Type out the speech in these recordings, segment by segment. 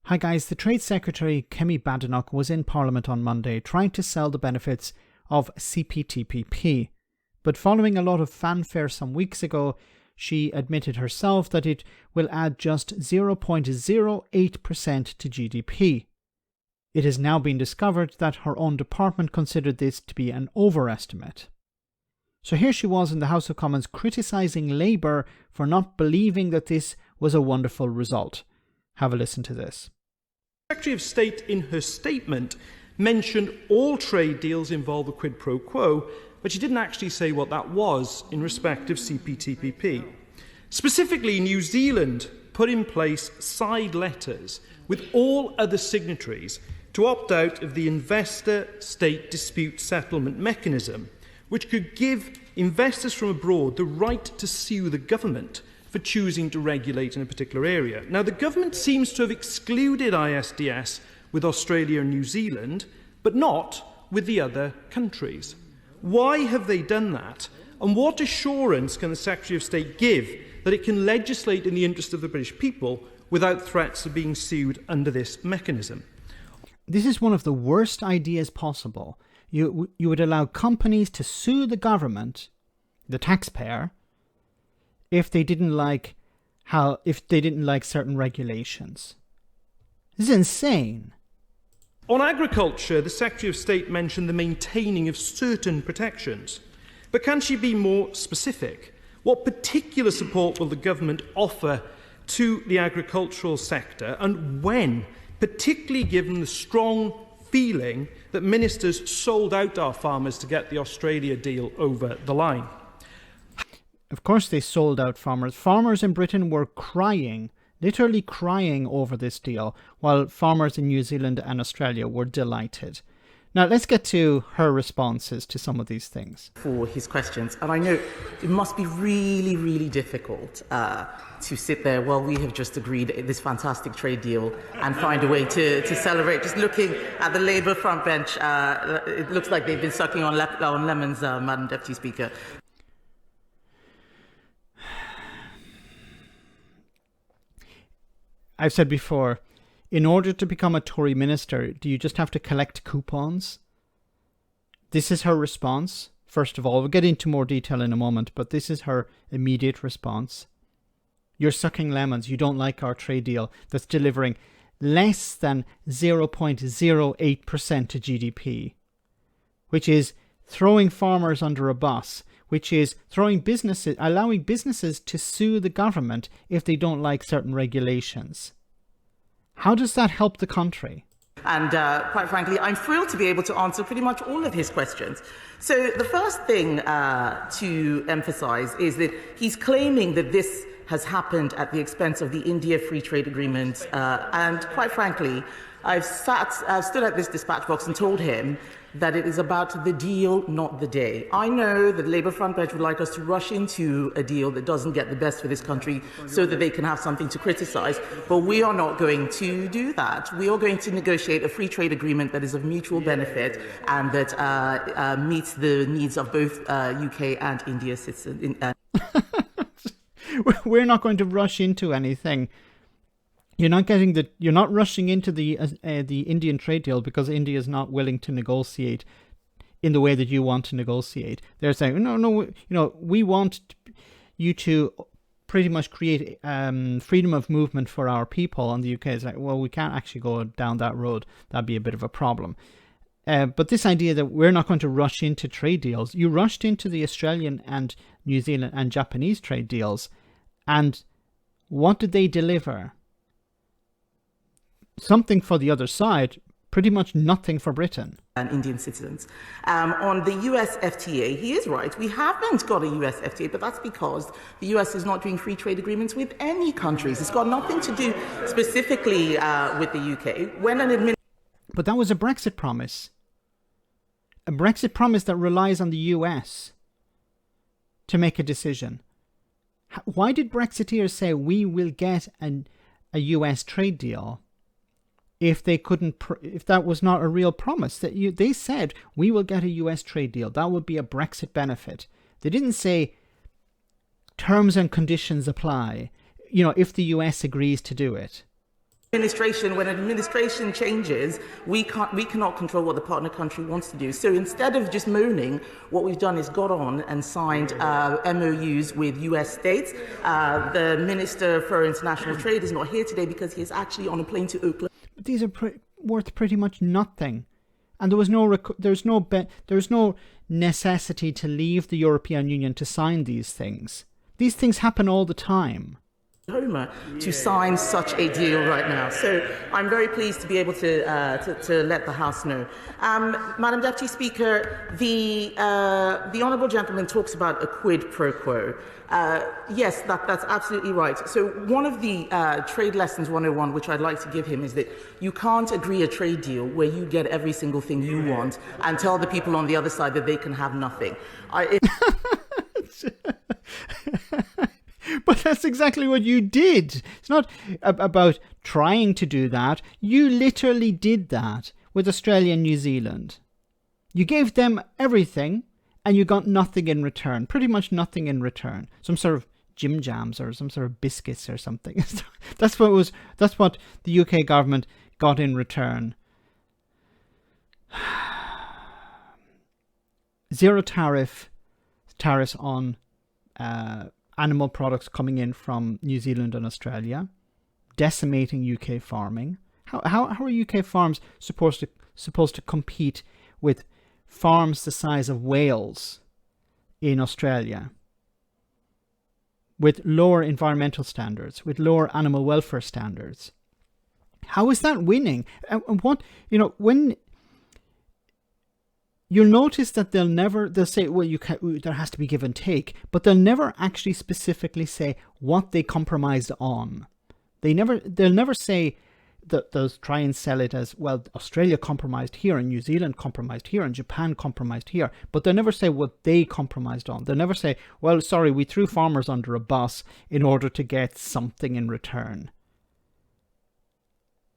Hi guys, the Trade Secretary Kemi Badenoch was in Parliament on Monday trying to sell the benefits of CPTPP. But following a lot of fanfare some weeks ago, she admitted herself that it will add just 0.08% to GDP. It has now been discovered that her own department considered this to be an overestimate. So here she was in the House of Commons criticising Labour for not believing that this was a wonderful result. Have a listen to this. The Secretary of State, in her statement, mentioned all trade deals involve a quid pro quo, but she didn't actually say what that was in respect of CPTPP. Specifically, New Zealand put in place side letters with all other signatories to opt out of the investor-state dispute settlement mechanism, which could give investors from abroad the right to sue the government for choosing to regulate in a particular area. Now, the government seems to have excluded ISDS with Australia and New Zealand, but not with the other countries. Why have they done that? And what assurance can the Secretary of State give that it can legislate in the interest of the British people without threats of being sued under this mechanism? This is one of the worst ideas possible. You would allow companies to sue the government, the taxpayer, if they didn't like certain regulations. This is insane. On agriculture, the Secretary of State mentioned the maintaining of certain protections. But can she be more specific? What particular support will the government offer to the agricultural sector, and when, particularly given the strong feeling that ministers sold out our farmers to get the Australia deal over the line? Of course they sold out farmers. Farmers in Britain were crying, literally crying over this deal, while farmers in New Zealand and Australia were delighted. Now let's get to her responses to some of these things. For his questions, and I know it must be really, really difficult to sit there while we have just agreed this fantastic trade deal and find a way to celebrate. Just looking at the Labour front bench, it looks like they've been sucking on lemons, Madam Deputy Speaker. I've said before, in order to become a Tory minister, do you just have to collect coupons? This is her response. First of all, we'll get into more detail in a moment, but this is her immediate response. You're sucking lemons. You don't like our trade deal that's delivering less than 0.08% to GDP, which is throwing farmers under a bus, which is allowing businesses to sue the government if they don't like certain regulations. How does that help the country? And quite frankly, I'm thrilled to be able to answer pretty much all of his questions. So the first thing to emphasize is that he's claiming that this has happened at the expense of the India Free Trade Agreement. And quite frankly, I've stood at this dispatch box and told him that it is about the deal, not the day. I know that the Labour front bench would like us to rush into a deal that doesn't get the best for this country so that they can have something to criticise, but we are not going to do that. We are going to negotiate a free trade agreement that is of mutual benefit and that meets the needs of both UK and India citizens. We're not going to rush into anything. You're not rushing into the Indian trade deal because India is not willing to negotiate in the way that you want to negotiate. They're saying, no, we want you to pretty much create freedom of movement for our people. And the UK is like, well, we can't actually go down that road. That'd be a bit of a problem. But this idea that we're not going to rush into trade deals, you rushed into the Australian and New Zealand and Japanese trade deals, and what did they deliver? Something for the other side, pretty much nothing for Britain. And Indian citizens. On the US FTA, he is right. We haven't got a US FTA, but that's because the US is not doing free trade agreements with any countries. It's got nothing to do specifically with the UK. But that was a Brexit promise. A Brexit promise that relies on the US to make a decision. Why did Brexiteers say we will get a US trade deal if that was not a real promise? They said we will get a US trade deal. That would be a Brexit benefit. They didn't say terms and conditions apply, if the US agrees to do it. Administration, when administration changes, we cannot control what the partner country wants to do. So instead of just moaning, what we've done is got on and signed MOUs with US states. The Minister for International Trade is not here today because he is actually on a plane to Oakland. But these are worth pretty much nothing, and there was no necessity to leave the European Union to sign these things. These things happen all the time. Homer to sign such a deal right now. So I'm very pleased to be able to let the House know. Madam Deputy Speaker, the Honourable Gentleman talks about a quid pro quo. Yes, that's absolutely right. So one of the Trade Lessons 101, which I'd like to give him, is that you can't agree a trade deal where you get every single thing you want and tell the people on the other side that they can have nothing. But that's exactly what you did. It's not about trying to do that. You literally did that with Australia and New Zealand. You gave them everything and you got nothing in return. Pretty much nothing in return. Some sort of Jim Jams or some sort of biscuits or something. That's what the UK government got in return. Zero tariffs on animal products coming in from New Zealand and Australia, decimating UK farming. How are UK farms supposed to compete with farms the size of Wales in Australia, with lower environmental standards, with lower animal welfare standards? How is that winning? And what, when you'll notice that they'll say, well, there has to be give and take, but they'll never actually specifically say what they compromised on. They'll never say that they'll try and sell it as, well, Australia compromised here and New Zealand compromised here and Japan compromised here, but they'll never say what they compromised on. They'll never say, well, sorry, we threw farmers under a bus in order to get something in return.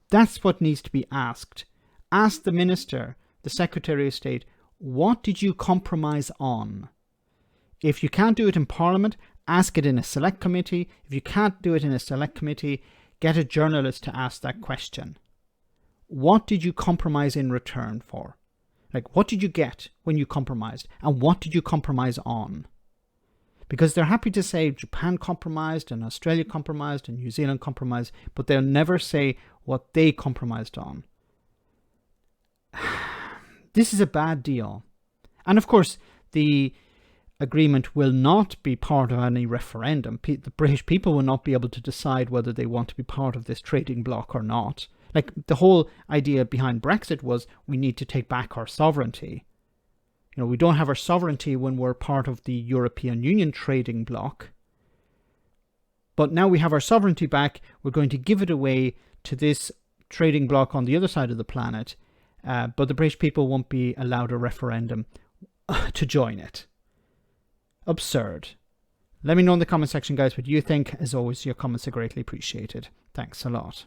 That's what needs to be asked. Ask the Minister, the Secretary of State, what did you compromise on? If you can't do it in Parliament, ask it in a select committee. If you can't do it in a select committee, get a journalist to ask that question. What did you compromise in return for? Like, what did you get when you compromised? And what did you compromise on? Because they're happy to say Japan compromised and Australia compromised and New Zealand compromised, but they'll never say what they compromised on. This is a bad deal. And of course, the agreement will not be part of any referendum. The British people will not be able to decide whether they want to be part of this trading bloc or not. Like, the whole idea behind Brexit was we need to take back our sovereignty. We don't have our sovereignty when we're part of the European Union trading bloc. But now we have our sovereignty back. We're going to give it away to this trading bloc on the other side of the planet. But the British people won't be allowed a referendum to join it. Absurd. Let me know in the comment section, guys, what you think. As always, your comments are greatly appreciated. Thanks a lot.